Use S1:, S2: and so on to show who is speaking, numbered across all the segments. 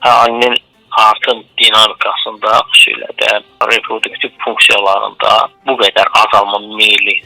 S1: Əhalinin artım dinamikasında, xüsusilə də reproduktiv funksiyalarında bu qədər azalma meyli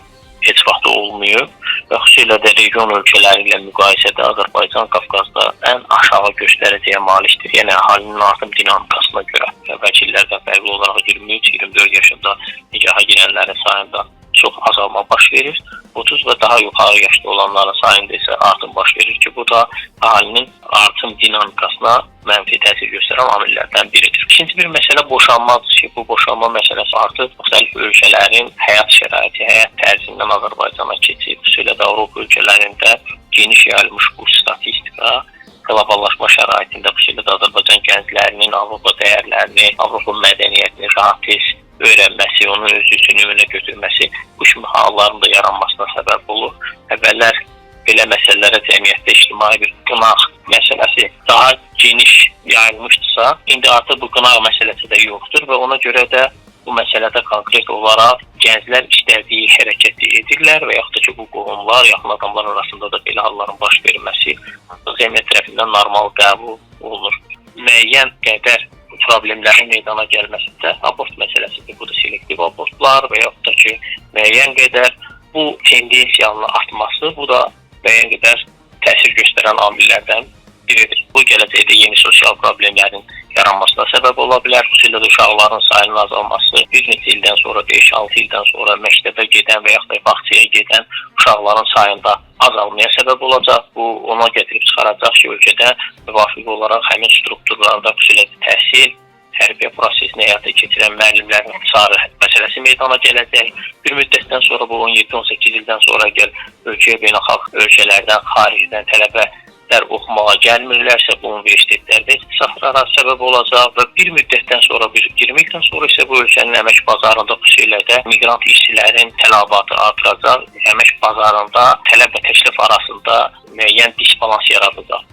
S1: heç vaxt olmuyor və xüsusilə də region ölkələri ilə müqayisədə Azərbaycan Qafqazda ən aşağı göstəriciyə malikdir. Yəni əhalinin artım dinamikasına görə əvvəlki illərdən fərqli olaraq 23-24 yaşında nikaha girənlərin sayında çox azalma baş verir. 30 və daha yuxarı yaşda olanların sayında isə artım baş verir ki, bu da əhalinin artım dinamikasına mənfi təsir göstərən amillərdən biridir. İkinci bir məsələ boşanmadır ki, bu boşanma məsələsi artıq müxtəlif ölkələrin həyat şəraiti, həyat tərzindən Azərbaycana keçib, xüsusilə də Avropa ölkələrində geniş yayılmış bu statistika qloballaşma şəraitində, xüsusilə də Azərbaycan gənclərinin Avropa dəyərlərini, Avropa mədəniyyətini rahat tez öyrənməsi, onun özü üçün nümunə götürməsi bu kimi halların da yaranmasına səbəb olur. Əvvəllər belə məsələlərə cəmiyyətdə ictimai bir qınaq məsələsi daha geniş yayılmışdırsa, indi artıq bu qınaq məsələsi də yoxdur və ona görə də bu məsələdə konkret olaraq gənclər istədiyi hərəkəti edirlər və yaxud da ki, bu qohumlar, yaxın adamlar arasında da belə halların baş verməsi cəmiyyət tərəfindən normal qəbul olunur. Müəyyən qədər problemlərin meydana gəlməsində abort məsələsidir. Bu da selektiv abortlar və yaxud da ki, müəyyən qədər bu tendensiyanın artması, bu da müəyyən qədər təsir göstərən amillərdən biridir. Bu gələcəkdə yeni sosial problemlərin yaranmasına səbəb ola bilər. Xüsusilə də uşaqların sayının azalması bir neçə ildən sonra, 5-6 ildən sonra məktəbə gedən və yaxud da bağçaya gedən uşaqların sayında azalmaya səbəb olacaq. Bu ona gətirib çıxaracaq ki, ölkədə müvafiq olaraq həmin strukturlarda xüsusilə təhsil, tərbiyə prosesini həyata keçirən müəllimlərin ixtisarı məsələsi meydana gələcək. Bir müddətdən sonra bu 17-18 ildən sonra əgər ölkəyə beynəlxalq ölkələrdən, xaricdən tələbələr oxumağa gəlmirlərsə, bu universitetlərdə istisaflara səbəb olacaq və bir müddətdən sonra, 20 ildən sonra isə bu ölkənin əmək bazarında xüsusilə də miqrant işçilərin tələbatı artıracaq, əmək bazarında tələb və təklif arasında müəyyən disbalans yaradacaq.